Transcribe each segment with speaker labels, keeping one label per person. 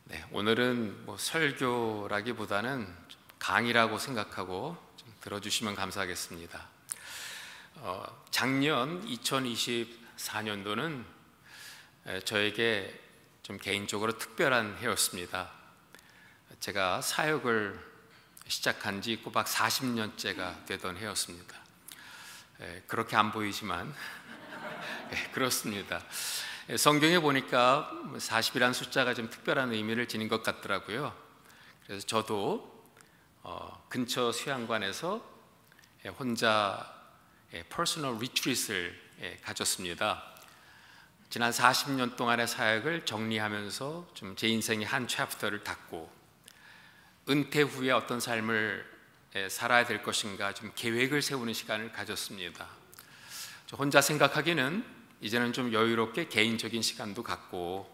Speaker 1: 네, 오늘은 설교라기보다는 좀 강의라고 생각하고 좀 들어주시면 감사하겠습니다. 작년 2024년도는 저에게 좀 개인적으로 특별한 해였습니다. 제가 사역을 시작한 지 꼬박 40년째가 되던 해였습니다. 그렇게 안 보이지만 그렇습니다. 성경에 보니까 40이라는 숫자가 좀 특별한 의미를 지닌 것 같더라고요. 그래서 저도 근처 수양관에서 혼자 퍼스널 리트릿을 가졌습니다. 지난 40년 동안의 사역을 정리하면서 좀 제 인생의 한 챕터를 닫고 은퇴 후에 어떤 삶을 살아야 될 것인가 좀 계획을 세우는 시간을 가졌습니다. 저 혼자 생각하기는 이제는 좀 여유롭게 개인적인 시간도 갖고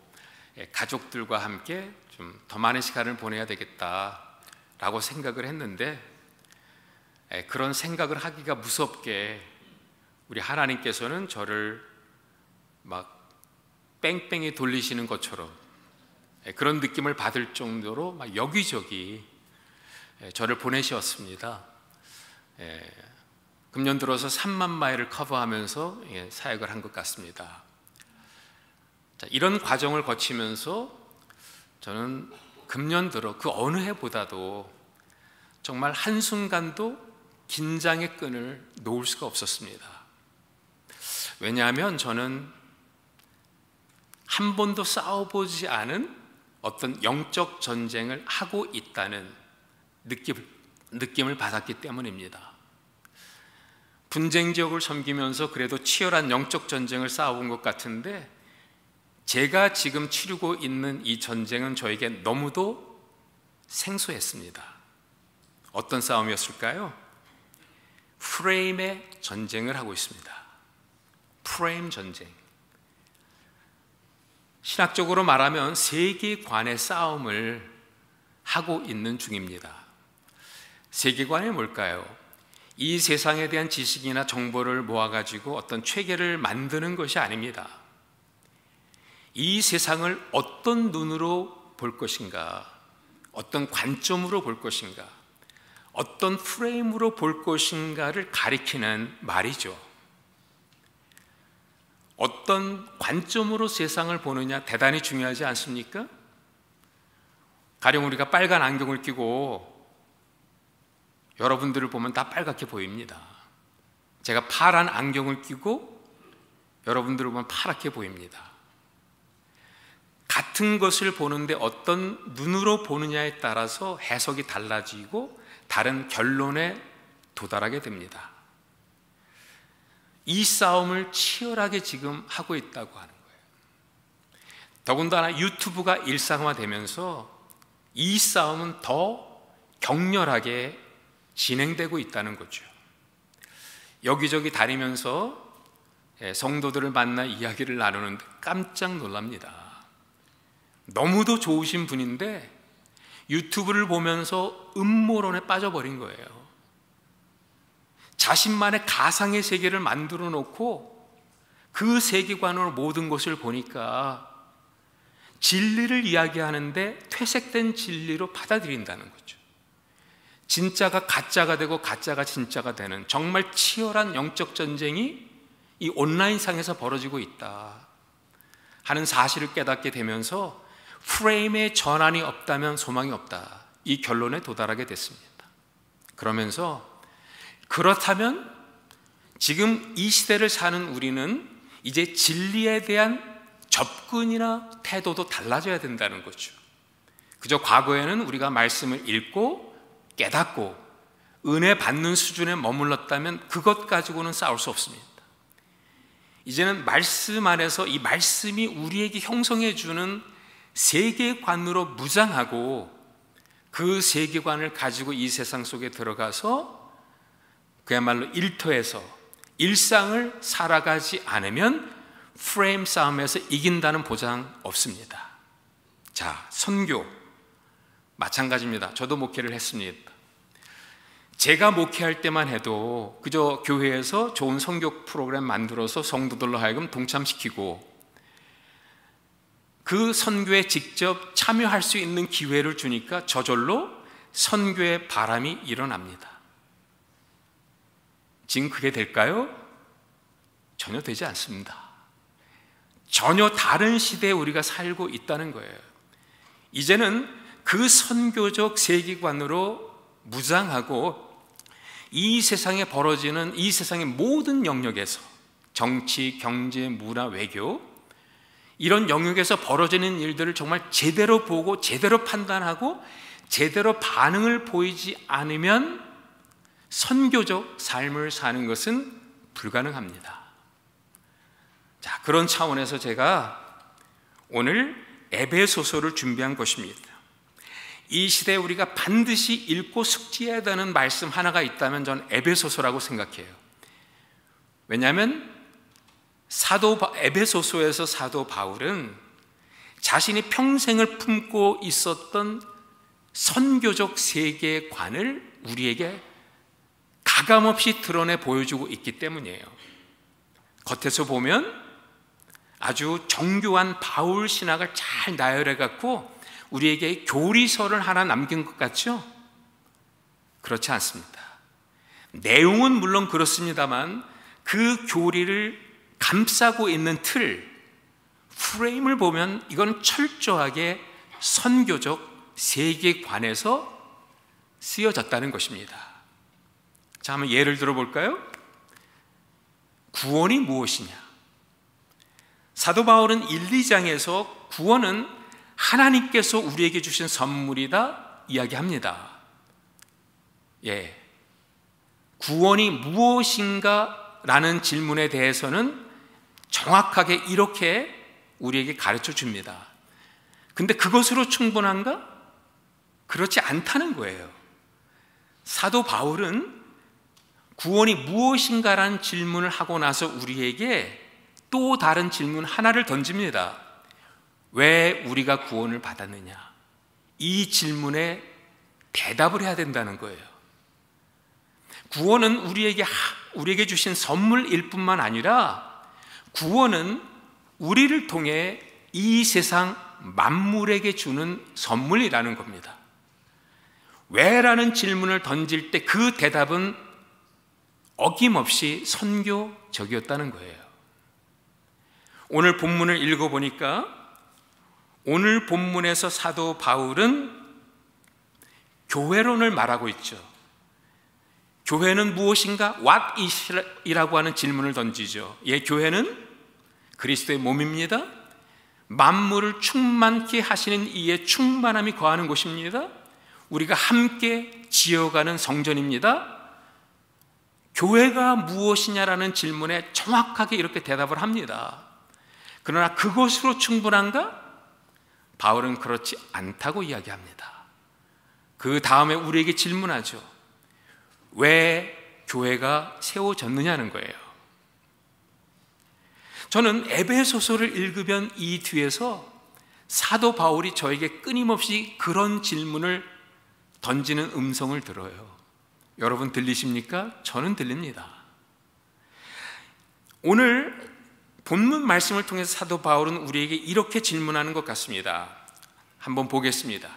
Speaker 1: 가족들과 함께 좀 더 많은 시간을 보내야 되겠다라고 생각을 했는데, 그런 생각을 하기가 무섭게 우리 하나님께서는 저를 막 뺑뺑이 돌리시는 것처럼 그런 느낌을 받을 정도로 막 여기저기 저를 보내셨습니다. 금년 들어서 3만 마일을 커버하면서 사역을 한 것 같습니다. 이런 과정을 거치면서 저는 금년 들어 그 어느 해보다도 정말 한순간도 긴장의 끈을 놓을 수가 없었습니다. 왜냐하면 저는 한 번도 싸워보지 않은 어떤 영적 전쟁을 하고 있다는 느낌을 받았기 때문입니다. 분쟁 지역을 섬기면서 그래도 치열한 영적 전쟁을 싸워온 것 같은데, 제가 지금 치르고 있는 이 전쟁은 저에게 너무도 생소했습니다. 어떤 싸움이었을까요? 프레임의 전쟁을 하고 있습니다. 프레임 전쟁. 신학적으로 말하면 세계관의 싸움을 하고 있는 중입니다. 세계관이 뭘까요? 이 세상에 대한 지식이나 정보를 모아가지고 어떤 체계를 만드는 것이 아닙니다. 이 세상을 어떤 눈으로 볼 것인가, 어떤 관점으로 볼 것인가, 어떤 프레임으로 볼 것인가를 가리키는 말이죠. 어떤 관점으로 세상을 보느냐 대단히 중요하지 않습니까? 가령 우리가 빨간 안경을 끼고 여러분들을 보면 다 빨갛게 보입니다. 제가 파란 안경을 끼고 여러분들을 보면 파랗게 보입니다. 같은 것을 보는데 어떤 눈으로 보느냐에 따라서 해석이 달라지고 다른 결론에 도달하게 됩니다. 이 싸움을 치열하게 지금 하고 있다고 하는 거예요. 더군다나 유튜브가 일상화되면서 이 싸움은 더 격렬하게 진행되고 있다는 거죠. 여기저기 다니면서 성도들을 만나 이야기를 나누는데 깜짝 놀랍니다. 너무도 좋으신 분인데 유튜브를 보면서 음모론에 빠져버린 거예요. 자신만의 가상의 세계를 만들어 놓고 그 세계관으로 모든 것을 보니까 진리를 이야기하는데 퇴색된 진리로 받아들인다는 거죠. 진짜가 가짜가 되고 가짜가 진짜가 되는 정말 치열한 영적 전쟁이 이 온라인상에서 벌어지고 있다 하는 사실을 깨닫게 되면서 프레임의 전환이 없다면 소망이 없다, 이 결론에 도달하게 됐습니다. 그러면서 그렇다면 지금 이 시대를 사는 우리는 이제 진리에 대한 접근이나 태도도 달라져야 된다는 거죠. 그저 과거에는 우리가 말씀을 읽고 깨닫고 은혜 받는 수준에 머물렀다면 그것 가지고는 싸울 수 없습니다. 이제는 말씀 안에서 이 말씀이 우리에게 형성해 주는 세계관으로 무장하고 그 세계관을 가지고 이 세상 속에 들어가서 그야말로 일터에서 일상을 살아가지 않으면 프레임 싸움에서 이긴다는 보장 없습니다. 자, 선교 마찬가지입니다. 저도 목회를 했습니다. 제가 목회할 때만 해도 그저 교회에서 좋은 선교 프로그램 만들어서 성도들로 하여금 동참시키고 그 선교에 직접 참여할 수 있는 기회를 주니까 저절로 선교의 바람이 일어납니다. 지금 그게 될까요? 전혀 되지 않습니다. 전혀 다른 시대에 우리가 살고 있다는 거예요. 이제는 그 선교적 세계관으로 무장하고 이 세상에 벌어지는 이 세상의 모든 영역에서 정치, 경제, 문화, 외교 이런 영역에서 벌어지는 일들을 정말 제대로 보고 제대로 판단하고 제대로 반응을 보이지 않으면 선교적 삶을 사는 것은 불가능합니다. 자, 그런 차원에서 제가 오늘 에베소서를 준비한 것입니다. 이 시대에 우리가 반드시 읽고 숙지해야 되는 말씀 하나가 있다면 저는 에베소서라고 생각해요. 왜냐하면 에베소서에서 사도 바울은 자신이 평생을 품고 있었던 선교적 세계관을 우리에게 가감없이 드러내 보여주고 있기 때문이에요. 겉에서 보면 아주 정교한 바울 신학을 잘 나열해 갖고 우리에게 교리서를 하나 남긴 것 같죠? 그렇지 않습니다. 내용은 물론 그렇습니다만 그 교리를 감싸고 있는 프레임을 보면 이건 철저하게 선교적 세계관에서 쓰여졌다는 것입니다. 자, 한번 예를 들어 볼까요? 구원이 무엇이냐? 사도 바울은 1, 2장에서 구원은 하나님께서 우리에게 주신 선물이다 이야기합니다. 구원이 무엇인가 라는 질문에 대해서는 정확하게 이렇게 우리에게 가르쳐 줍니다. 근데 그것으로 충분한가? 그렇지 않다는 거예요. 사도 바울은 구원이 무엇인가라는 질문을 하고 나서 우리에게 또 다른 질문 하나를 던집니다. 왜 우리가 구원을 받았느냐? 이 질문에 대답을 해야 된다는 거예요. 구원은 우리에게 주신 선물일 뿐만 아니라 구원은 우리를 통해 이 세상 만물에게 주는 선물이라는 겁니다. 왜라는 질문을 던질 때 그 대답은 어김없이 선교적이었다는 거예요. 오늘 본문을 읽어보니까 오늘 본문에서 사도 바울은 교회론을 말하고 있죠. 교회는 무엇인가? What is 이라고 하는 질문을 던지죠. 교회는 그리스도의 몸입니다. 만물을 충만케 하시는 이의 충만함이 거하는 곳입니다. 우리가 함께 지어가는 성전입니다. 교회가 무엇이냐라는 질문에 정확하게 이렇게 대답을 합니다. 그러나 그것으로 충분한가? 바울은 그렇지 않다고 이야기합니다. 그 다음에 우리에게 질문하죠. 왜 교회가 세워졌느냐는 거예요. 저는 에베소서를 읽으면 이 뒤에서 사도 바울이 저에게 끊임없이 그런 질문을 던지는 음성을 들어요. 여러분 들리십니까? 저는 들립니다. 오늘 본문 말씀을 통해서 사도 바울은 우리에게 이렇게 질문하는 것 같습니다. 한번 보겠습니다.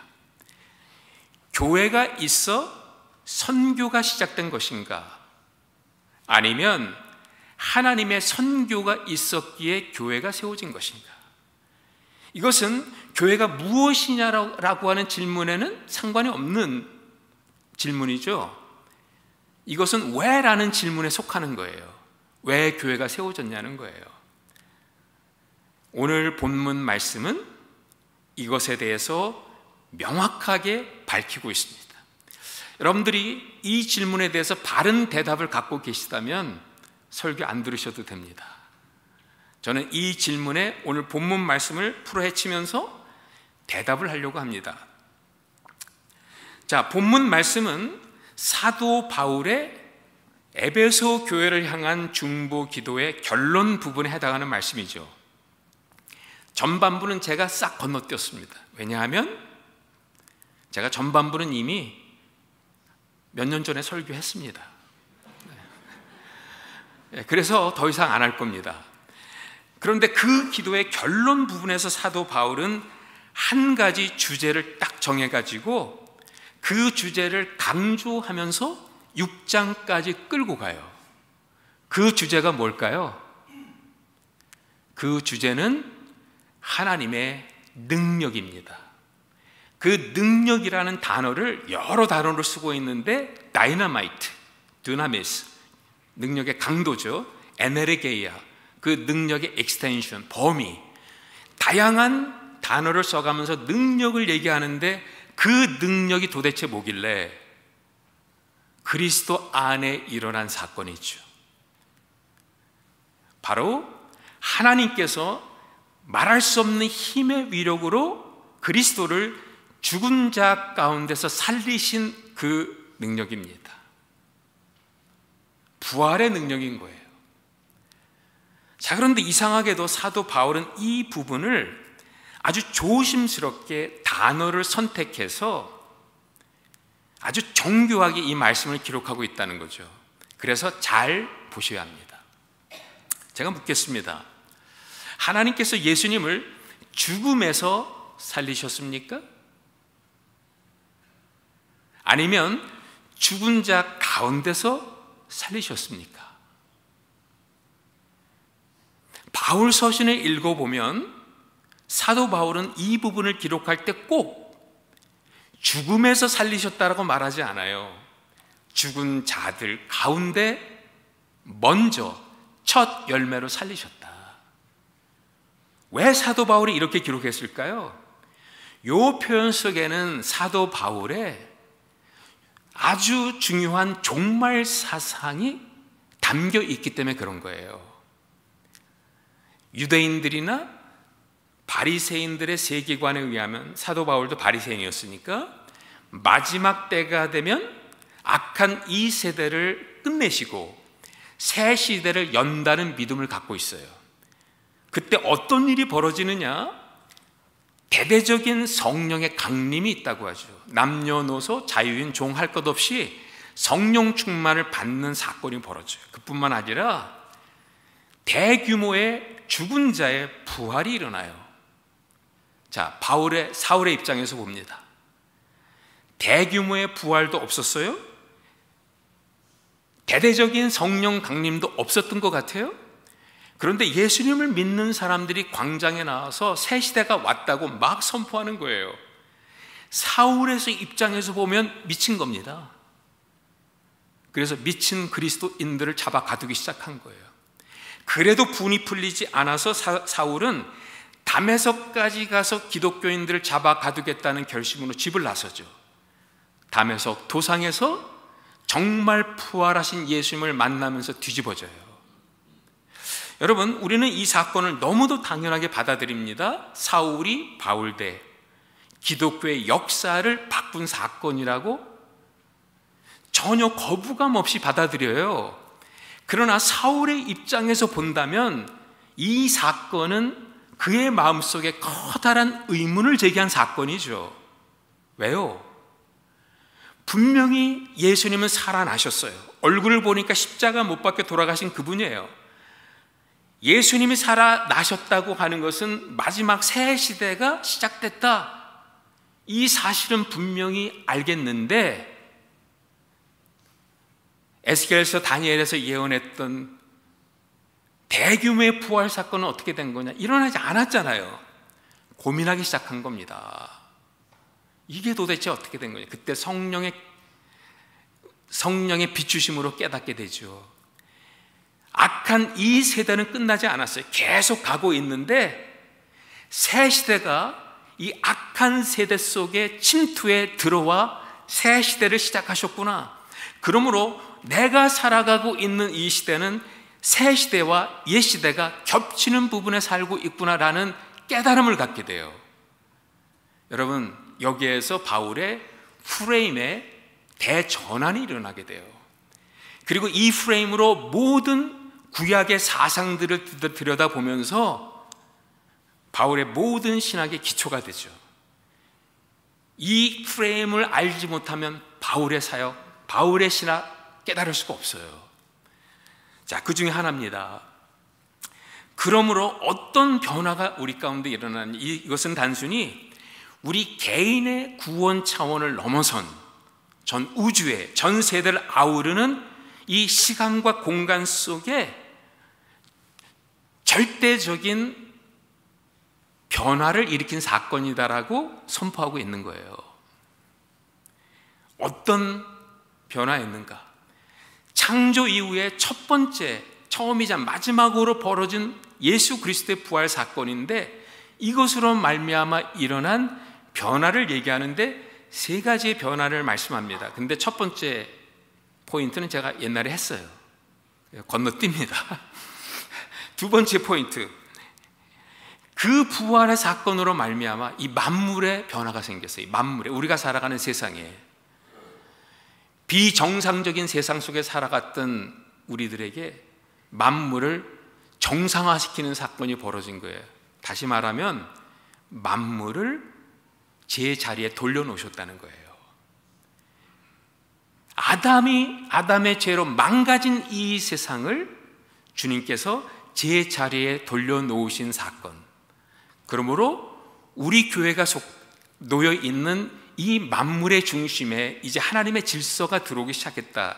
Speaker 1: 교회가 있어 선교가 시작된 것인가? 아니면 하나님의 선교가 있었기에 교회가 세워진 것인가? 이것은 교회가 무엇이냐라고 하는 질문에는 상관이 없는 질문이죠. 이것은 왜라는 질문에 속하는 거예요. 왜 교회가 세워졌냐는 거예요. 오늘 본문 말씀은 이것에 대해서 명확하게 밝히고 있습니다. 여러분들이 이 질문에 대해서 바른 대답을 갖고 계시다면 설교 안 들으셔도 됩니다. 저는 이 질문에 오늘 본문 말씀을 풀어헤치면서 대답을 하려고 합니다. 자, 본문 말씀은 사도 바울의 에베소 교회를 향한 중보 기도의 결론 부분에 해당하는 말씀이죠. 전반부는 제가 싹 건너뛰었습니다. 왜냐하면 제가 전반부는 이미 몇 년 전에 설교했습니다. 그래서 더 이상 안 할 겁니다. 그런데 그 기도의 결론 부분에서 사도 바울은 한 가지 주제를 딱 정해가지고 그 주제를 강조하면서 6장까지 끌고 가요. 그 주제가 뭘까요? 그 주제는 하나님의 능력입니다. 그 능력이라는 단어를 여러 단어로 쓰고 있는데 다이너마이트, 두나미스, 능력의 강도죠. 에네르게이아, 그 능력의 익스텐션, 범위, 다양한 단어를 써가면서 능력을 얘기하는데 그 능력이 도대체 뭐길래? 그리스도 안에 일어난 사건이죠. 바로 하나님께서 말할 수 없는 힘의 위력으로 그리스도를 죽은 자 가운데서 살리신 그 능력입니다. 부활의 능력인 거예요. 자, 그런데 이상하게도 사도 바울은 이 부분을 아주 조심스럽게 단어를 선택해서 아주 정교하게 이 말씀을 기록하고 있다는 거죠. 그래서 잘 보셔야 합니다. 제가 묻겠습니다. 하나님께서 예수님을 죽음에서 살리셨습니까? 아니면 죽은 자 가운데서 살리셨습니까? 바울 서신을 읽어보면 사도 바울은 이 부분을 기록할 때 꼭 죽음에서 살리셨다라고 말하지 않아요. 죽은 자들 가운데 먼저 첫 열매로 살리셨다. 왜 사도 바울이 이렇게 기록했을까요? 이 표현 속에는 사도 바울의 아주 중요한 종말 사상이 담겨 있기 때문에 그런 거예요. 유대인들이나 바리새인들의 세계관에 의하면 사도 바울도 바리새인이었으니까 마지막 때가 되면 악한 이 세대를 끝내시고 새 시대를 연다는 믿음을 갖고 있어요. 그때 어떤 일이 벌어지느냐? 대대적인 성령의 강림이 있다고 하죠. 남녀노소 자유인 종 할 것 없이 성령 충만을 받는 사건이 벌어져요. 그뿐만 아니라 대규모의 죽은 자의 부활이 일어나요. 자, 사울의 입장에서 봅니다. 대규모의 부활도 없었어요. 대대적인 성령 강림도 없었던 것 같아요. 그런데 예수님을 믿는 사람들이 광장에 나와서 새 시대가 왔다고 막 선포하는 거예요. 사울의 입장에서 보면 미친 겁니다. 그래서 미친 그리스도인들을 잡아 가두기 시작한 거예요. 그래도 분이 풀리지 않아서 사울은 다메섹까지 가서 기독교인들을 잡아 가두겠다는 결심으로 집을 나서죠. 다메섹 도상에서 정말 부활하신 예수님을 만나면서 뒤집어져요. 여러분, 우리는 이 사건을 너무도 당연하게 받아들입니다. 사울이 바울 대 기독교의 역사를 바꾼 사건이라고 전혀 거부감 없이 받아들여요. 그러나 사울의 입장에서 본다면 이 사건은 그의 마음속에 커다란 의문을 제기한 사건이죠. 왜요? 분명히 예수님은 살아나셨어요. 얼굴을 보니까 십자가 못 박혀 돌아가신 그분이에요. 예수님이 살아나셨다고 하는 것은 마지막 새 시대가 시작됐다, 이 사실은 분명히 알겠는데 에스겔에서 다니엘에서 예언했던 대규모의 부활 사건은 어떻게 된 거냐? 일어나지 않았잖아요. 고민하기 시작한 겁니다. 이게 도대체 어떻게 된 거냐? 그때 성령의 비추심으로 깨닫게 되죠. 악한 이 세대는 끝나지 않았어요. 계속 가고 있는데 새 시대가 이 악한 세대 속에 침투해 들어와 새 시대를 시작하셨구나. 그러므로 내가 살아가고 있는 이 시대는 새 시대와 옛 시대가 겹치는 부분에 살고 있구나라는 깨달음을 갖게 돼요. 여러분, 여기에서 바울의 프레임에 대전환이 일어나게 돼요. 그리고 이 프레임으로 모든 구약의 사상들을 들여다보면서 바울의 모든 신학의 기초가 되죠. 이 프레임을 알지 못하면 바울의 사역, 바울의 신학 깨달을 수가 없어요. 자, 그 중에 하나입니다. 그러므로 어떤 변화가 우리 가운데 일어나는 이것은 단순히 우리 개인의 구원 차원을 넘어선 전 우주의 전 세대를 아우르는 이 시간과 공간 속에 절대적인 변화를 일으킨 사건이다라고 선포하고 있는 거예요. 어떤 변화였는가? 창조 이후에 첫 번째, 처음이자 마지막으로 벌어진 예수 그리스도의 부활 사건인데, 이것으로 말미암아 일어난 변화를 얘기하는데 세 가지의 변화를 말씀합니다. 근데 첫 번째 포인트는 제가 옛날에 했어요. 건너뜁니다. 두 번째 포인트, 그 부활의 사건으로 말미암아 이 만물의 변화가 생겼어요. 이 만물에, 우리가 살아가는 세상에, 비정상적인 세상 속에 살아갔던 우리들에게 만물을 정상화시키는 사건이 벌어진 거예요. 다시 말하면 만물을 제 자리에 돌려놓으셨다는 거예요. 아담의 죄로 망가진 이 세상을 주님께서 제 자리에 돌려놓으신 사건. 그러므로 우리 교회가 놓여 있는 이 만물의 중심에 이제 하나님의 질서가 들어오기 시작했다,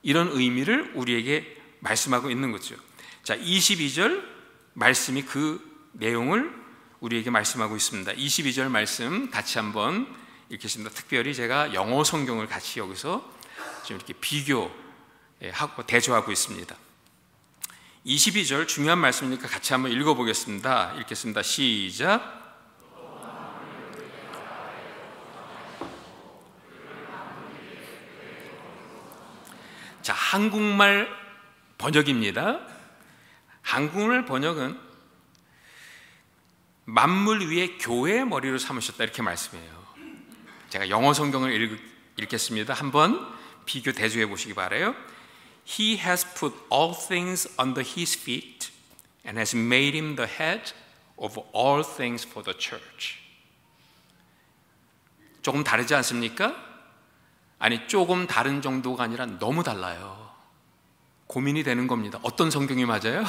Speaker 1: 이런 의미를 우리에게 말씀하고 있는 거죠. 자, 22절 말씀이 그 내용을 우리에게 말씀하고 있습니다. 22절 말씀 같이 한번 읽겠습니다. 특별히 제가 영어 성경을 같이 여기서 좀 이렇게 비교하고 대조하고 있습니다. 22절 중요한 말씀이니까 같이 한번 읽어보겠습니다. 읽겠습니다. 시작. 자, 한국말 번역입니다. 한국말 번역은 만물 위에 교회의 머리로 삼으셨다, 이렇게 말씀해요. 제가 영어 성경을 읽겠습니다. 한번 비교 대조해 보시기 바라요. He has put all things under his feet and has made him the head of all things for the church. 조금 다르지 않습니까? 아니, 조금 다른 정도가 아니라 너무 달라요. 고민이 되는 겁니다. 어떤 성경이 맞아요?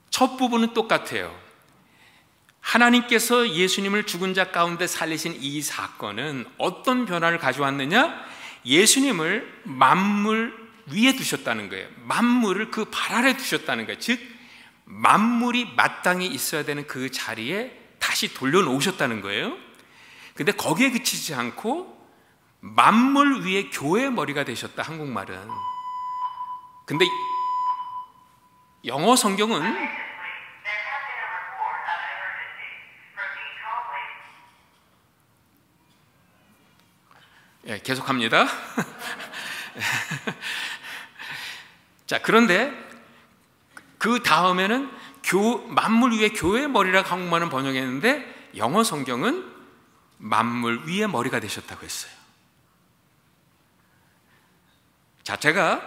Speaker 1: 첫 부분은 똑같아요. 하나님께서 예수님을 죽은 자 가운데 살리신 이 사건은 어떤 변화를 가져왔느냐? 예수님을 만물 위에 두셨다는 거예요. 만물을 그 발 아래 두셨다는 거예요. 즉 만물이 마땅히 있어야 되는 그 자리에 다시 돌려놓으셨다는 거예요. 근데 거기에 그치지 않고 만물 위에 교회의 머리가 되셨다, 한국말은. 근데 영어 성경은 계속합니다. 자, 그런데 그 다음에는 만물 위에 교회의 머리라고 한국말은 번역했는데 영어 성경은 만물 위에 머리가 되셨다고 했어요. 자, 제가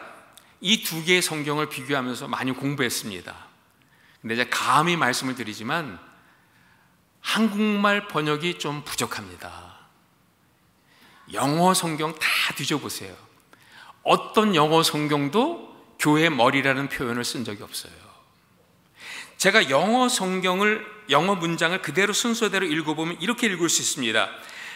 Speaker 1: 이 두 개의 성경을 비교하면서 많이 공부했습니다. 근데 이제 감히 말씀을 드리지만 한국말 번역이 좀 부족합니다. 영어 성경 다 뒤져보세요. 어떤 영어 성경도 교회의 머리라는 표현을 쓴 적이 없어요. 제가 영어 문장을 그대로 순서대로 읽어보면 이렇게 읽을 수 있습니다.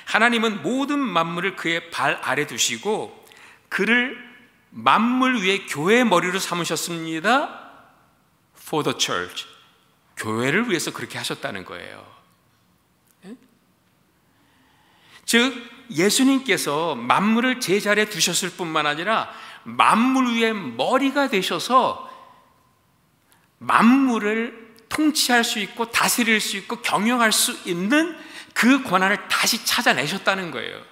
Speaker 1: 하나님은 모든 만물을 그의 발 아래 두시고 그를 만물 위에 교회의 머리로 삼으셨습니다. For the church. 교회를 위해서 그렇게 하셨다는 거예요. 즉 예수님께서 만물을 제자리에 두셨을 뿐만 아니라 만물 위에 머리가 되셔서 만물을 통치할 수 있고 다스릴 수 있고 경영할 수 있는 그 권한을 다시 찾아내셨다는 거예요.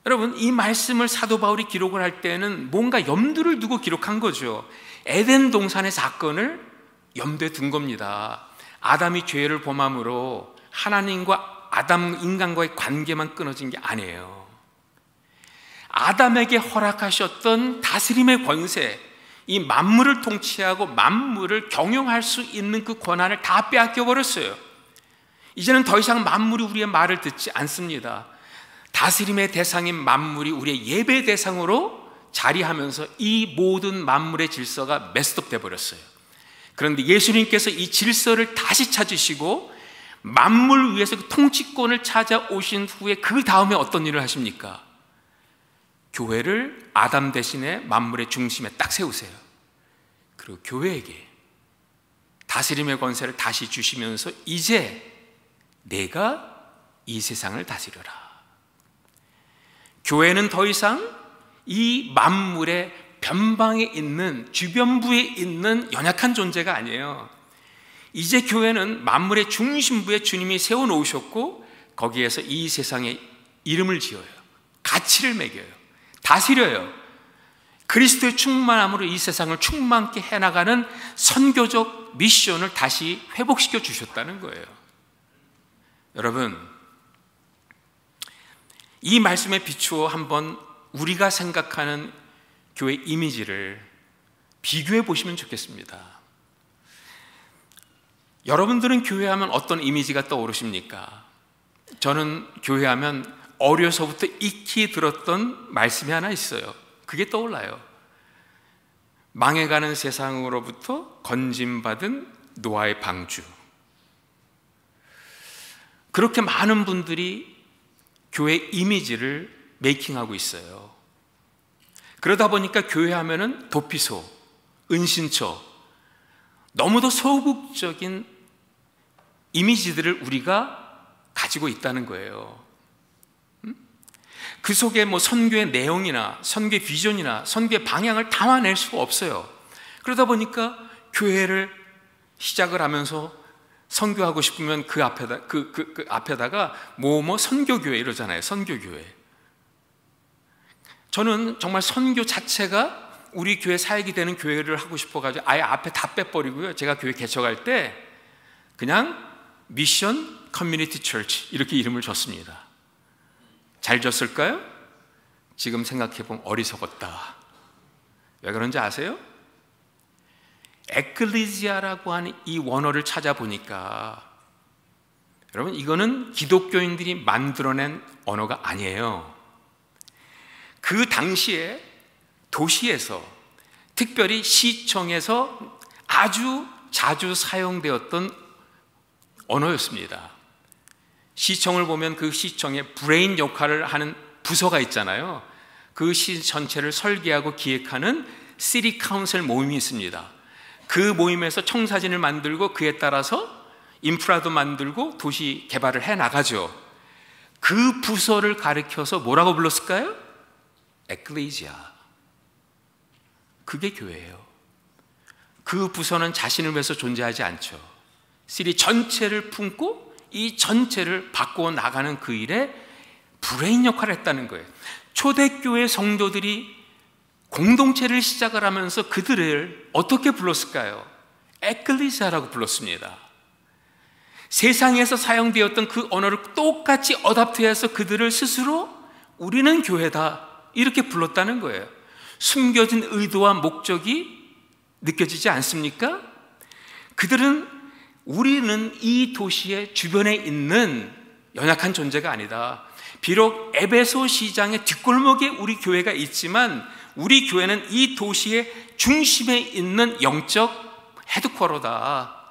Speaker 1: 여러분, 이 말씀을 사도 바울이 기록을 할 때는 뭔가 염두를 두고 기록한 거죠. 에덴 동산의 사건을 염두에 둔 겁니다. 아담이 죄를 범함으로 하나님과 인간과의 관계만 끊어진 게 아니에요. 아담에게 허락하셨던 다스림의 권세, 이 만물을 통치하고 만물을 경영할 수 있는 그 권한을 다 빼앗겨 버렸어요. 이제는 더 이상 만물이 우리의 말을 듣지 않습니다. 다스림의 대상인 만물이 우리의 예배 대상으로 자리하면서 이 모든 만물의 질서가 메스톱 돼 버렸어요. 그런데 예수님께서 이 질서를 다시 찾으시고 만물 위에서 그 통치권을 찾아오신 후에 그 다음에 어떤 일을 하십니까? 교회를 아담 대신에 만물의 중심에 딱 세우세요. 그리고 교회에게 다스림의 권세를 다시 주시면서 이제 내가 이 세상을 다스려라. 교회는 더 이상 이 만물의 변방에 있는, 주변부에 있는 연약한 존재가 아니에요. 이제 교회는 만물의 중심부에 주님이 세워놓으셨고 거기에서 이 세상에 이름을 지어요. 가치를 매겨요. 다스려요. 그리스도의 충만함으로 이 세상을 충만케 해나가는 선교적 미션을 다시 회복시켜 주셨다는 거예요. 여러분, 이 말씀에 비추어 한번 우리가 생각하는 교회 이미지를 비교해 보시면 좋겠습니다. 여러분들은 교회하면 어떤 이미지가 떠오르십니까? 저는 교회하면 어려서부터 익히 들었던 말씀이 하나 있어요. 그게 떠올라요. 망해가는 세상으로부터 건짐받은 노아의 방주. 그렇게 많은 분들이 교회 이미지를 메이킹하고 있어요. 그러다 보니까 교회 하면은 도피소, 은신처, 너무도 소극적인 이미지들을 우리가 가지고 있다는 거예요. 그 속에 뭐 선교의 내용이나 선교의 비전이나 선교의 방향을 담아낼 수가 없어요. 그러다 보니까 교회를 시작을 하면서 선교하고 싶으면 그 앞에다가 뭐뭐 선교교회 이러잖아요. 선교교회. 저는 정말 선교 자체가 우리 교회 사역이 되는 교회를 하고 싶어가지고 아예 앞에 다 빼버리고요. 제가 교회 개척할 때 그냥 미션 커뮤니티 처치 이렇게 이름을 줬습니다. 잘 줬을까요? 지금 생각해보면 어리석었다. 왜 그런지 아세요? 에클리지아라고 하는 이 원어를 찾아보니까 여러분, 이거는 기독교인들이 만들어낸 언어가 아니에요. 그 당시에 도시에서, 특별히 시청에서 아주 자주 사용되었던 언어였습니다. 시청을 보면 그 시청에 브레인 역할을 하는 부서가 있잖아요. 그 시 전체를 설계하고 기획하는 시티 카운슬 모임이 있습니다. 그 모임에서 청사진을 만들고 그에 따라서 인프라도 만들고 도시 개발을 해 나가죠. 그 부서를 가리켜서 뭐라고 불렀을까요? 에클레시아. 그게 교회예요. 그 부서는 자신을 위해서 존재하지 않죠. 시리 전체를 품고 이 전체를 바꾸어 나가는 그 일에 브레인 역할을 했다는 거예요. 초대교회 성도들이 공동체를 시작을 하면서 그들을 어떻게 불렀을까요? 에클레시아라고 불렀습니다. 세상에서 사용되었던 그 언어를 똑같이 어답트해서 그들을 스스로 우리는 교회다 이렇게 불렀다는 거예요. 숨겨진 의도와 목적이 느껴지지 않습니까? 그들은 우리는 이 도시의 주변에 있는 연약한 존재가 아니다. 비록 에베소 시장의 뒷골목에 우리 교회가 있지만 우리 교회는 이 도시의 중심에 있는 영적 헤드쿼터다.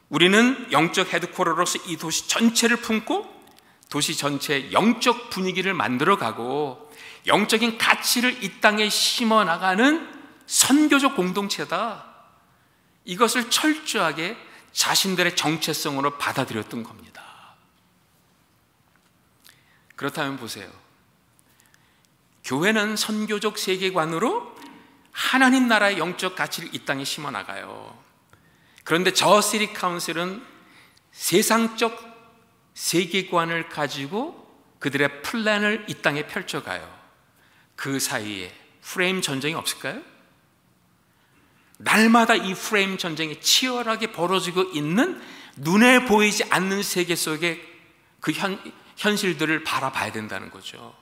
Speaker 1: 우리는 영적 헤드쿼터로서 이 도시 전체를 품고 도시 전체의 영적 분위기를 만들어가고 영적인 가치를 이 땅에 심어나가는 선교적 공동체다. 이것을 철저하게 자신들의 정체성으로 받아들였던 겁니다. 그렇다면 보세요. 교회는 선교적 세계관으로 하나님 나라의 영적 가치를 이 땅에 심어나가요. 그런데 저 시티 카운슬은 세상적 세계관을 가지고 그들의 플랜을 이 땅에 펼쳐가요. 그 사이에 프레임 전쟁이 없을까요? 날마다 이 프레임 전쟁이 치열하게 벌어지고 있는 눈에 보이지 않는 세계 속에 그 현실들을 바라봐야 된다는 거죠.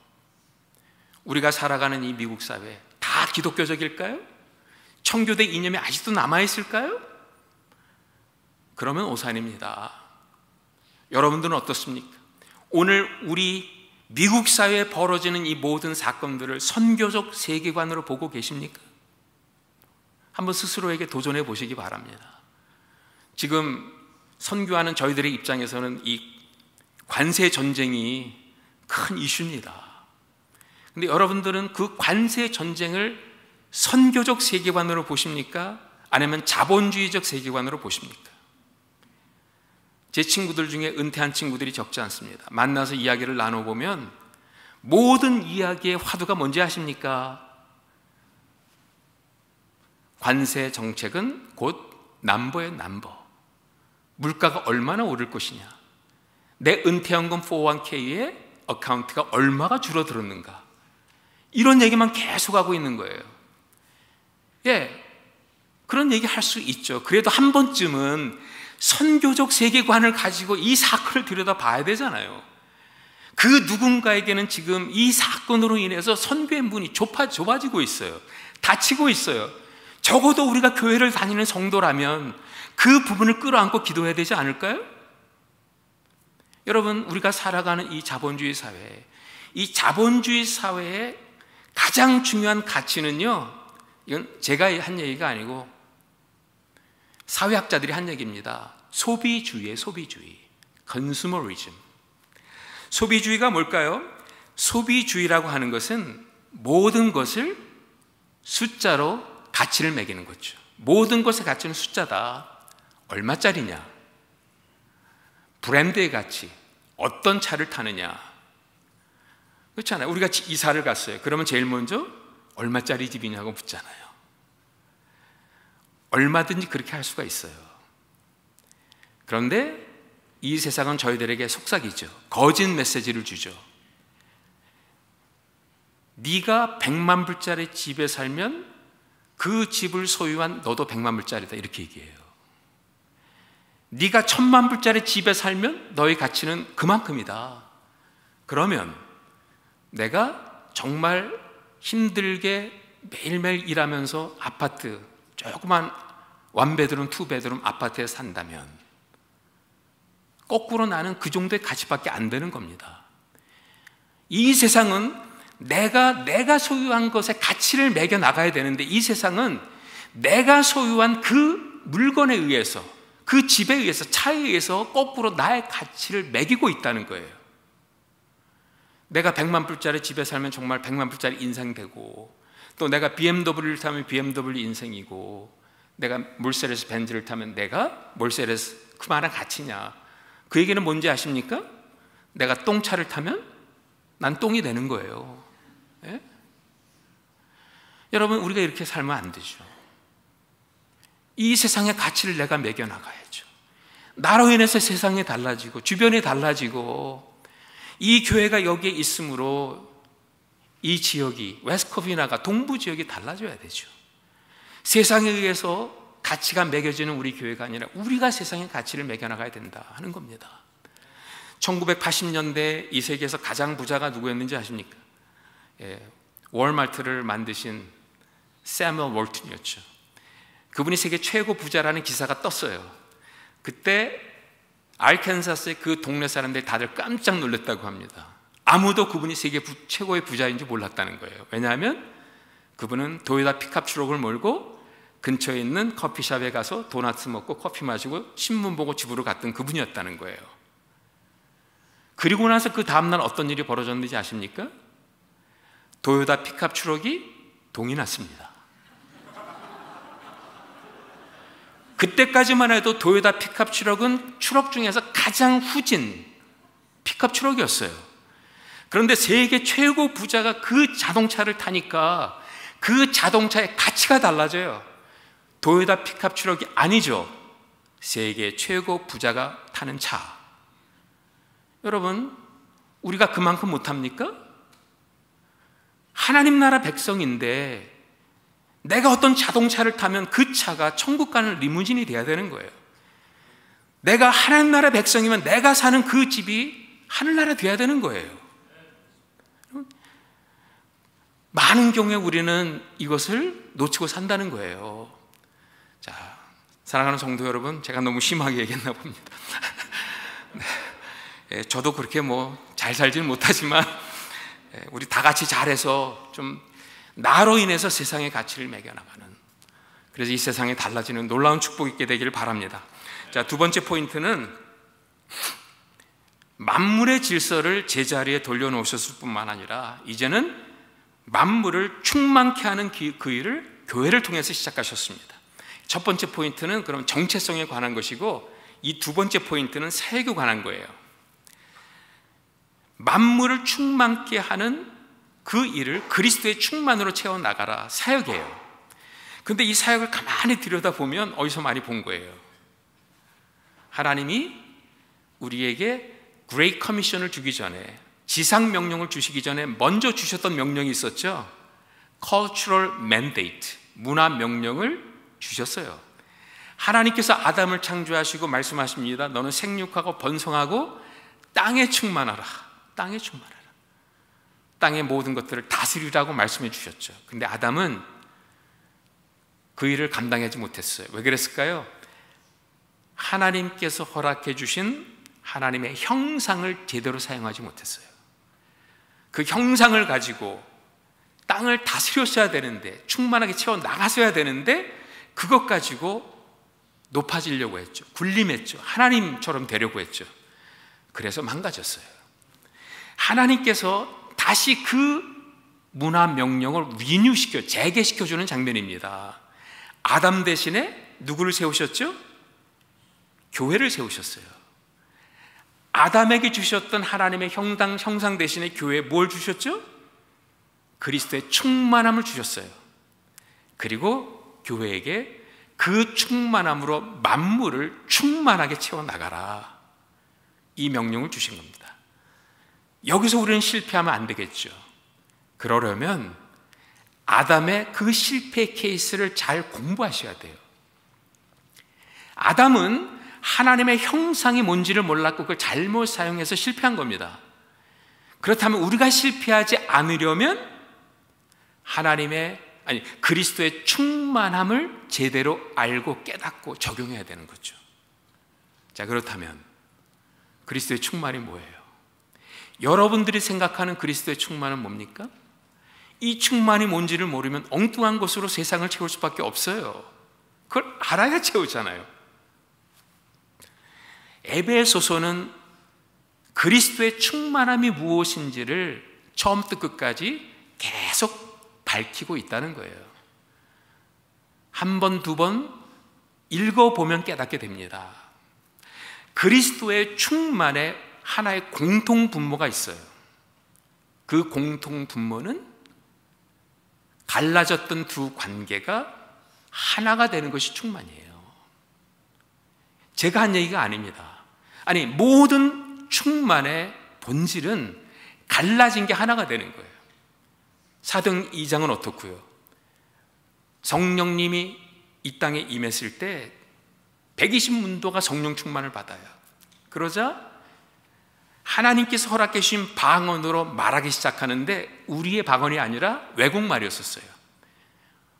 Speaker 1: 우리가 살아가는 이 미국 사회 다 기독교적일까요? 청교대 이념이 아직도 남아있을까요? 그러면 오산입니다. 여러분들은 어떻습니까? 오늘 우리 미국 사회에 벌어지는 이 모든 사건들을 선교적 세계관으로 보고 계십니까? 한번 스스로에게 도전해 보시기 바랍니다. 지금 선교하는 저희들의 입장에서는 이 관세 전쟁이 큰 이슈입니다. 근데 여러분들은 그 관세 전쟁을 선교적 세계관으로 보십니까? 아니면 자본주의적 세계관으로 보십니까? 제 친구들 중에 은퇴한 친구들이 적지 않습니다. 만나서 이야기를 나눠보면 모든 이야기의 화두가 뭔지 아십니까? 관세 정책은 곧 남보의 남보. 물가가 얼마나 오를 것이냐, 내 은퇴연금 401k의 어카운트가 얼마가 줄어들었는가, 이런 얘기만 계속하고 있는 거예요. 예, 그런 얘기 할 수 있죠. 그래도 한 번쯤은 선교적 세계관을 가지고 이 사건을 들여다 봐야 되잖아요. 그 누군가에게는 지금 이 사건으로 인해서 선교의 문이 좁아지고 있어요. 닫히고 있어요. 적어도 우리가 교회를 다니는 성도라면 그 부분을 끌어안고 기도해야 되지 않을까요? 여러분, 우리가 살아가는 이 자본주의 사회, 이 자본주의 사회의 가장 중요한 가치는요, 이건 제가 한 얘기가 아니고 사회학자들이 한 얘기입니다. 소비주의예요. 소비주의, consumerism. 소비주의가 뭘까요? 소비주의라고 하는 것은 모든 것을 숫자로 가치를 매기는 거죠. 모든 것의 가치는 숫자다. 얼마짜리냐, 브랜드의 가치, 어떤 차를 타느냐. 그렇잖아요. 우리가 이사를 갔어요. 그러면 제일 먼저 얼마짜리 집이냐고 묻잖아요. 얼마든지 그렇게 할 수가 있어요. 그런데 이 세상은 저희들에게 속삭이죠. 거짓 메시지를 주죠. 네가 100만 불짜리 집에 살면 그 집을 소유한 너도 100만 불짜리다, 이렇게 얘기해요. 네가 1000만 불짜리 집에 살면 너의 가치는 그만큼이다. 그러면 내가 정말 힘들게 매일매일 일하면서 아파트, 조그만 원베드룸, 투베드룸 아파트에 산다면 거꾸로 나는 그 정도의 가치밖에 안 되는 겁니다. 이 세상은 내가 소유한 것에 가치를 매겨 나가야 되는데, 이 세상은 내가 소유한 그 물건에 의해서, 그 집에 의해서, 차에 의해서 거꾸로 나의 가치를 매기고 있다는 거예요. 내가 100만 불짜리 집에 살면 정말 100만 불짜리 인생 되고, 또 내가 BMW를 타면 BMW 인생이고, 내가 몰세레스 벤츠를 타면 내가 몰세레스 그만한 가치냐. 그 얘기는 뭔지 아십니까? 내가 똥차를 타면 난 똥이 되는 거예요. 예? 여러분, 우리가 이렇게 살면 안 되죠. 이 세상의 가치를 내가 매겨나가야죠. 나로 인해서 세상이 달라지고 주변이 달라지고, 이 교회가 여기에 있으므로 이 지역이, 웨스트코비나가 동부 지역이 달라져야 되죠. 세상에 의해서 가치가 매겨지는 우리 교회가 아니라 우리가 세상의 가치를 매겨나가야 된다 하는 겁니다. 1980년대 이 세계에서 가장 부자가 누구였는지 아십니까? 월마트를 만드신 세뮤얼 월튼이었죠. 그분이 세계 최고 부자라는 기사가 떴어요. 그때 알칸사스의 그 동네 사람들이 다들 깜짝 놀랐다고 합니다. 아무도 그분이 세계 최고의 부자인지 몰랐다는 거예요. 왜냐하면 그분은 도요타 픽업 트럭을 몰고 근처에 있는 커피숍에 가서 도넛 먹고 커피 마시고 신문 보고 집으로 갔던 그분이었다는 거예요. 그리고 나서 그 다음날 어떤 일이 벌어졌는지 아십니까? 도요타 픽업 트럭이 동이 났습니다. 그때까지만 해도 도요타 픽업 트럭은 트럭 중에서 가장 후진 픽업 트럭이었어요. 그런데 세계 최고 부자가 그 자동차를 타니까 그 자동차의 가치가 달라져요. 도요타 픽업 트럭이 아니죠. 세계 최고 부자가 타는 차. 여러분, 우리가 그만큼 못합니까? 하나님 나라 백성인데 내가 어떤 자동차를 타면 그 차가 천국 가는 리무진이 돼야 되는 거예요. 내가 하나님 나라 백성이면 내가 사는 그 집이 하늘나라 돼야 되는 거예요. 많은 경우에 우리는 이것을 놓치고 산다는 거예요. 자, 사랑하는 성도 여러분, 제가 너무 심하게 얘기했나 봅니다. 네, 저도 그렇게 잘 살지는 못하지만 우리 다 같이 잘해서 좀 나로 인해서 세상의 가치를 매겨나가는 그래서 이 세상에 달라지는 놀라운 축복이 있게 되기를 바랍니다. 자, 두 번째 포인트는 만물의 질서를 제자리에 돌려놓으셨을 뿐만 아니라 이제는 만물을 충만케 하는 그 일을 교회를 통해서 시작하셨습니다. 첫 번째 포인트는 그럼 정체성에 관한 것이고, 이 두 번째 포인트는 사역에 관한 거예요. 만물을 충만케 하는 그 일을 그리스도의 충만으로 채워나가라, 사역이에요. 근데 이 사역을 가만히 들여다보면 어디서 많이 본 거예요? 하나님이 우리에게 그레이트 커미션을 주기 전에, 지상 명령을 주시기 전에 먼저 주셨던 명령이 있었죠. Cultural Mandate, 문화 명령을 주셨어요. 하나님께서 아담을 창조하시고 말씀하십니다. 너는 생육하고 번성하고 땅에 충만하라. 땅에 충만하라. 땅의 모든 것들을 다스리라고 말씀해 주셨죠. 근데 아담은 그 일을 감당하지 못했어요. 왜 그랬을까요? 하나님께서 허락해 주신 하나님의 형상을 제대로 사용하지 못했어요. 그 형상을 가지고 땅을 다스렸어야 되는데, 충만하게 채워 나갔어야 되는데, 그것 가지고 높아지려고 했죠. 군림했죠. 하나님처럼 되려고 했죠. 그래서 망가졌어요. 하나님께서 다시 그 문화 명령을 리뉴시켜, 재개시켜주는 장면입니다. 아담 대신에 누구를 세우셨죠? 교회를 세우셨어요. 아담에게 주셨던 하나님의 형상 대신에 교회에 뭘 주셨죠? 그리스도의 충만함을 주셨어요. 그리고 교회에게 그 충만함으로 만물을 충만하게 채워나가라, 이 명령을 주신 겁니다. 여기서 우리는 실패하면 안 되겠죠. 그러려면 아담의 그 실패 케이스를 잘 공부하셔야 돼요. 아담은 하나님의 형상이 뭔지를 몰랐고 그걸 잘못 사용해서 실패한 겁니다. 그렇다면 우리가 실패하지 않으려면 그리스도의 충만함을 제대로 알고 깨닫고 적용해야 되는 거죠. 자, 그렇다면 그리스도의 충만이 뭐예요? 여러분들이 생각하는 그리스도의 충만은 뭡니까? 이 충만이 뭔지를 모르면 엉뚱한 것으로 세상을 채울 수밖에 없어요. 그걸 알아야 채우잖아요. 에베소서는 그리스도의 충만함이 무엇인지를 처음부터 끝까지 계속 밝히고 있다는 거예요. 한 번, 두 번 읽어보면 깨닫게 됩니다. 그리스도의 충만에 하나의 공통 분모가 있어요. 그 공통 분모는 갈라졌던 두 관계가 하나가 되는 것이 충만이에요. 제가 한 얘기가 아닙니다. 모든 충만의 본질은 갈라진 게 하나가 되는 거예요. 사도행 2장은 어떻고요? 성령님이 이 땅에 임했을 때 120문도가 성령 충만을 받아요. 그러자 하나님께서 허락해 주신 방언으로 말하기 시작하는데, 우리의 방언이 아니라 외국말이었어요.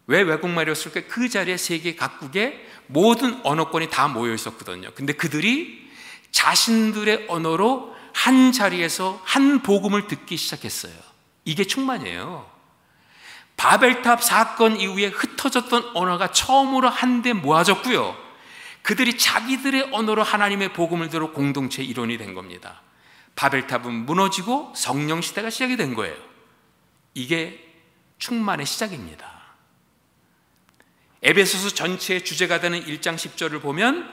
Speaker 1: 왜 외국말이었을까요? 그 자리에 세계 각국의 모든 언어권이 다 모여 있었거든요. 근데 그들이 자신들의 언어로 한 자리에서 한 복음을 듣기 시작했어요. 이게 충만이에요. 바벨탑 사건 이후에 흩어졌던 언어가 처음으로 한데 모아졌고요. 그들이 자기들의 언어로 하나님의 복음을 들어 공동체의 일원이 된 겁니다. 바벨탑은 무너지고 성령 시대가 시작이 된 거예요. 이게 충만의 시작입니다. 에베소서 전체의 주제가 되는 1장 10절을 보면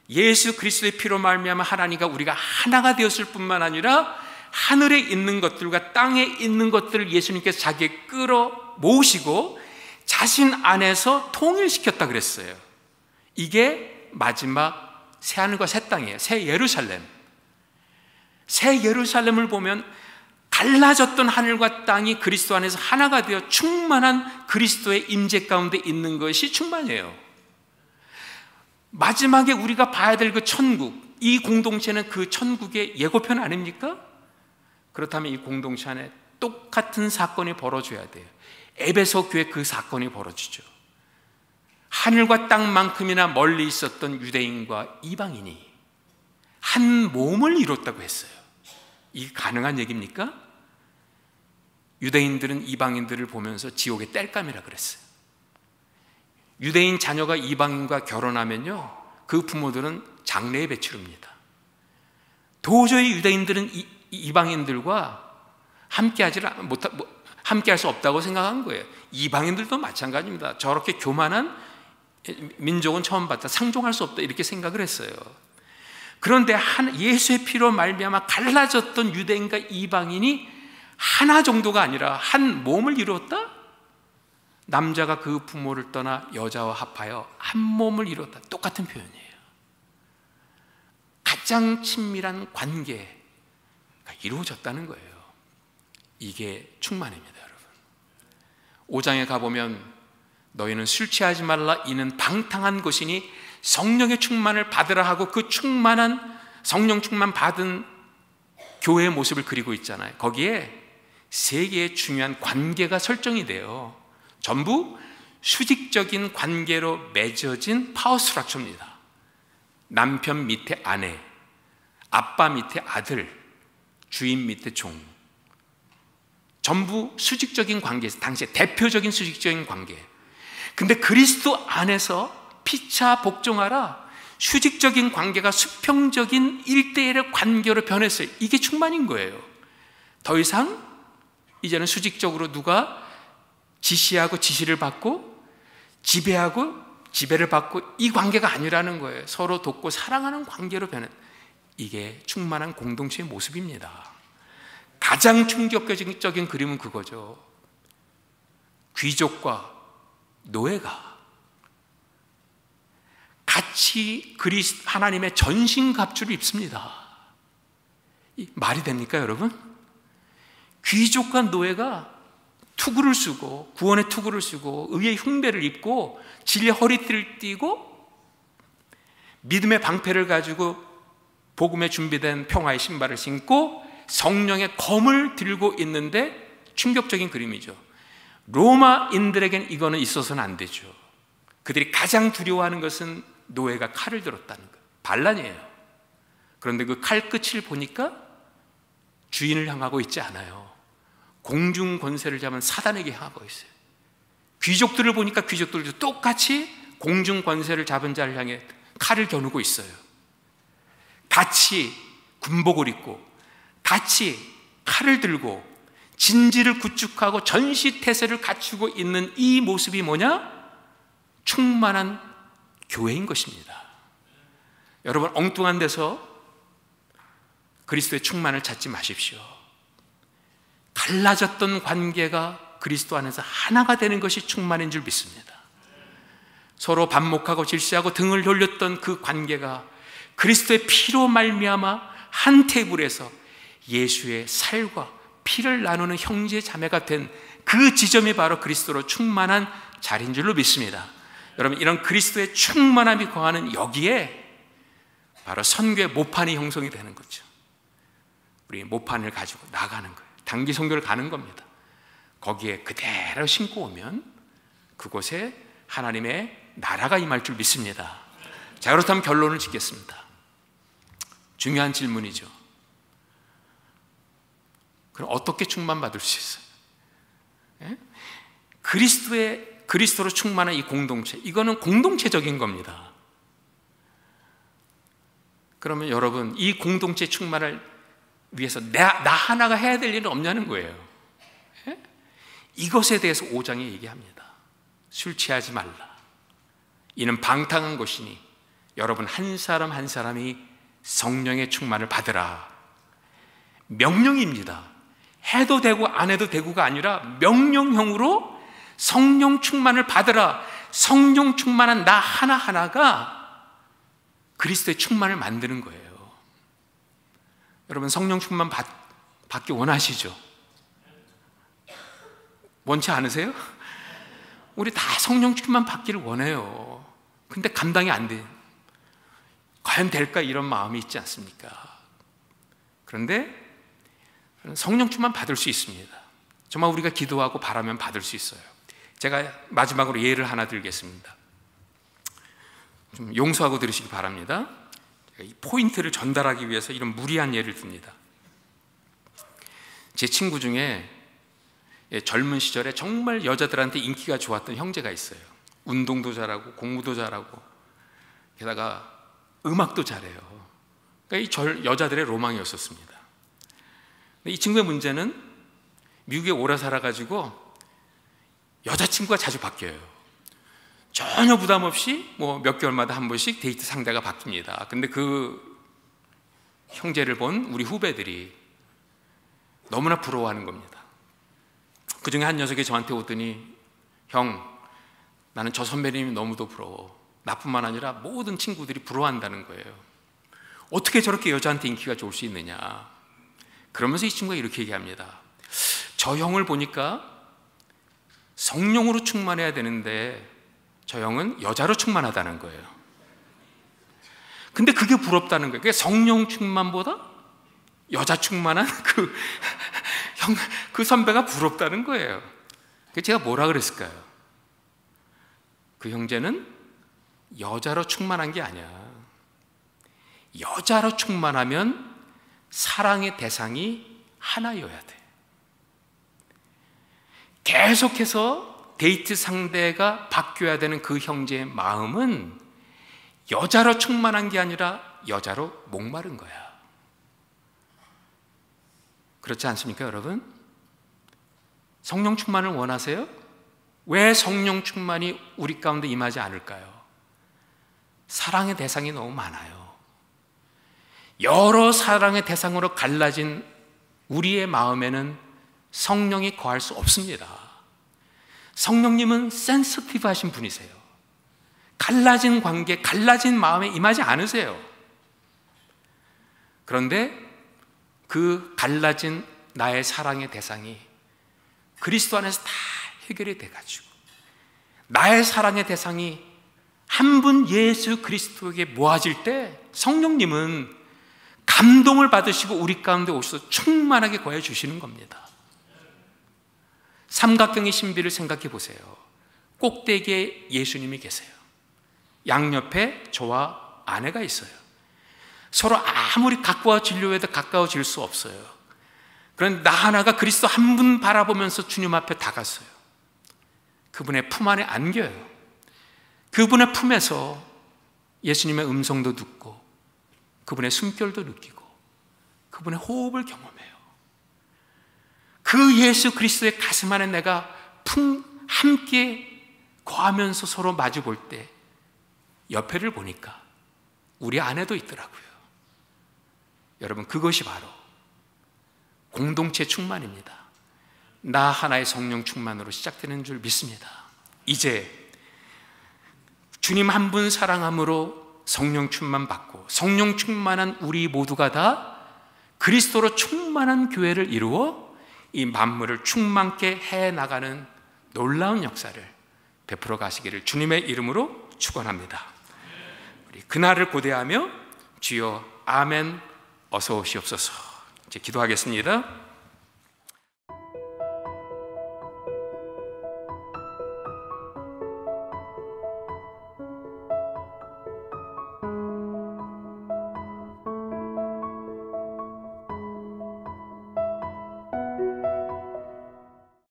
Speaker 1: 예수 그리스도의 피로 말미암아 하나님과 우리가 하나가 되었을 뿐만 아니라 하늘에 있는 것들과 땅에 있는 것들을 예수님께서 자기에게 끌어 모으시고 자신 안에서 통일시켰다 그랬어요. 이게 마지막 새하늘과 새 땅이에요. 새 예루살렘. 새 예루살렘을 보면 갈라졌던 하늘과 땅이 그리스도 안에서 하나가 되어 충만한 그리스도의 임재 가운데 있는 것이 충만이에요. 마지막에 우리가 봐야 될 그 천국, 이 공동체는 그 천국의 예고편 아닙니까? 그렇다면 이 공동체 안에 똑같은 사건이 벌어져야 돼요. 에베소 교회 그 사건이 벌어지죠. 하늘과 땅만큼이나 멀리 있었던 유대인과 이방인이 한 몸을 이뤘다고 했어요. 이게 가능한 얘기입니까? 유대인들은 이방인들을 보면서 지옥의 땔감이라 그랬어요. 유대인 자녀가 이방인과 결혼하면요, 그 부모들은 장례에 배치릅니다. 도저히 유대인들은 이방인들과 함께할 수 없다고 생각한 거예요. 이방인들도 마찬가지입니다. 저렇게 교만한 민족은 처음 봤다, 상종할 수 없다, 이렇게 생각을 했어요. 그런데 예수의 피로 말미암아 갈라졌던 유대인과 이방인이 하나 정도가 아니라 한 몸을 이루었다? 남자가 그 부모를 떠나 여자와 합하여 한 몸을 이루었다. 똑같은 표현이에요. 가장 친밀한 관계가 이루어졌다는 거예요. 이게 충만입니다, 여러분. 5장에 가보면 너희는 술 취하지 말라, 이는 방탕한 것이니 성령의 충만을 받으라 하고, 그 충만한 성령 충만 받은 교회의 모습을 그리고 있잖아요. 거기에 세 개의 중요한 관계가 설정이 돼요. 전부 수직적인 관계로 맺어진 파워 스트럭처입니다. 남편 밑에 아내, 아빠 밑에 아들, 주인 밑에 종. 전부 수직적인 관계에서 당시에 대표적인 수직적인 관계. 근데 그리스도 안에서 피차 복종하라, 수직적인 관계가 수평적인 1대1의 관계로 변했어요. 이게 충만인 거예요. 더 이상 이제는 수직적으로 누가 지시하고 지시를 받고 지배하고 지배를 받고 이 관계가 아니라는 거예요. 서로 돕고 사랑하는 관계로 변한, 이게 충만한 공동체의 모습입니다. 가장 충격적인 그림은 그거죠. 귀족과 노예가 같이 하나님의 전신갑주를 입습니다. 말이 됩니까, 여러분? 귀족과 노예가 투구를 쓰고, 구원의 투구를 쓰고, 의의 흉배를 입고, 진리의 허리띠를 띠고, 믿음의 방패를 가지고 복음에 준비된 평화의 신발을 신고 성령의 검을 들고 있는데, 충격적인 그림이죠. 로마인들에겐 이거는 있어서는 안 되죠. 그들이 가장 두려워하는 것은 노예가 칼을 들었다는 거예요. 반란이에요. 그런데 그 칼 끝을 보니까 주인을 향하고 있지 않아요. 공중 권세를 잡은 사단에게 향하고 있어요. 귀족들을 보니까 귀족들도 똑같이 공중 권세를 잡은 자를 향해 칼을 겨누고 있어요. 같이 군복을 입고 같이 칼을 들고 진지를 구축하고 전시태세를 갖추고 있는 이 모습이 뭐냐? 충만한 교회인 것입니다. 여러분, 엉뚱한 데서 그리스도의 충만을 찾지 마십시오. 갈라졌던 관계가 그리스도 안에서 하나가 되는 것이 충만인 줄 믿습니다. 서로 반목하고 질시하고 등을 돌렸던 그 관계가 그리스도의 피로 말미암아 한 테이블에서 예수의 살과 피를 나누는 형제 자매가 된 그 지점이 바로 그리스도로 충만한 자리인 줄로 믿습니다. 여러분, 이런 그리스도의 충만함이 거하는 여기에 바로 선교의 모판이 형성이 되는 거죠. 우리 모판을 가지고 나가는 거예요. 단기 선교를 가는 겁니다. 거기에 그대로 신고 오면 그곳에 하나님의 나라가 임할 줄 믿습니다. 자, 그렇다면 결론을 짓겠습니다. 중요한 질문이죠. 그럼 어떻게 충만받을 수 있어요? 예? 그리스도로 충만한 이 공동체, 이거는 공동체적인 겁니다. 그러면 여러분, 이 공동체 충만을 위해서 나 하나가 해야 될 일은 없냐는 거예요. 예? 이것에 대해서 5장에 얘기합니다. 술 취하지 말라, 이는 방탕한 것이니 여러분 한 사람 한 사람이 성령의 충만을 받으라. 명령입니다. 해도 되고 안 해도 되고가 아니라 명령형으로 성령 충만을 받으라. 성령 충만한 나 하나하나가 그리스도의 충만을 만드는 거예요. 여러분, 성령 충만 받기 원하시죠? 원치 않으세요? 우리 다 성령 충만 받기를 원해요. 근데 감당이 안 돼요. 과연 될까, 이런 마음이 있지 않습니까? 그런데 성령 충만 받을 수 있습니다. 정말 우리가 기도하고 바라면 받을 수 있어요. 제가 마지막으로 예를 하나 들겠습니다. 좀 용서하고 들으시기 바랍니다. 이 포인트를 전달하기 위해서 이런 무리한 예를 듭니다. 제 친구 중에 젊은 시절에 정말 여자들한테 인기가 좋았던 형제가 있어요. 운동도 잘하고 공부도 잘하고 게다가 음악도 잘해요. 그러니까 이 여자들의 로망이었었습니다. 이 친구의 문제는 미국에 오래 살아가지고 여자친구가 자주 바뀌어요. 전혀 부담 없이 뭐 몇 개월마다 한 번씩 데이트 상대가 바뀝니다. 근데 그 형제를 본 우리 후배들이 너무나 부러워하는 겁니다. 그 중에 한 녀석이 저한테 오더니, 형, 나는 저 선배님이 너무도 부러워. 나뿐만 아니라 모든 친구들이 부러워한다는 거예요. 어떻게 저렇게 여자한테 인기가 좋을 수 있느냐. 그러면서 이 친구가 이렇게 얘기합니다. 저 형을 보니까 성령으로 충만해야 되는데 저 형은 여자로 충만하다는 거예요. 근데 그게 부럽다는 거예요. 그게 성령 충만보다 여자 충만한 그 선배가 부럽다는 거예요. 제가 뭐라 그랬을까요? 그 형제는 여자로 충만한 게 아니야. 여자로 충만하면 사랑의 대상이 하나여야 돼. 계속해서 데이트 상대가 바뀌어야 되는 그 형제의 마음은 여자로 충만한 게 아니라 여자로 목마른 거야. 그렇지 않습니까, 여러분? 성령 충만을 원하세요? 왜 성령 충만이 우리 가운데 임하지 않을까요? 사랑의 대상이 너무 많아요. 여러 사랑의 대상으로 갈라진 우리의 마음에는 성령이 거할 수 없습니다. 성령님은 센시티브 하신 분이세요. 갈라진 관계, 갈라진 마음에 임하지 않으세요. 그런데 그 갈라진 나의 사랑의 대상이 그리스도 안에서 다 해결이 돼가지고 나의 사랑의 대상이 한 분 예수 그리스도에게 모아질 때 성령님은 감동을 받으시고 우리 가운데 오셔서 충만하게 거해 주시는 겁니다. 삼각형의 신비를 생각해 보세요. 꼭대기에 예수님이 계세요. 양옆에 저와 아내가 있어요. 서로 아무리 가까워지려 해도 가까워질 수 없어요. 그런데 나 하나가 그리스도 한 분 바라보면서 주님 앞에 다갔어요. 그분의 품 안에 안겨요. 그분의 품에서 예수님의 음성도 듣고 그분의 숨결도 느끼고 그분의 호흡을 경험해요. 그 예수 그리스도의 가슴 안에 내가 함께 거하면서 서로 마주 볼 때 옆에를 보니까 우리 아내도 있더라고요. 여러분, 그것이 바로 공동체 충만입니다. 나 하나의 성령 충만으로 시작되는 줄 믿습니다. 이제 주님 한 분 사랑함으로 성령 충만 받고 성령 충만한 우리 모두가 다 그리스도로 충만한 교회를 이루어 이 만물을 충만케 해나가는 놀라운 역사를 베풀어 가시기를 주님의 이름으로 축원합니다. 우리 그날을 고대하며 주여 아멘 어서 오시옵소서. 이제 기도하겠습니다.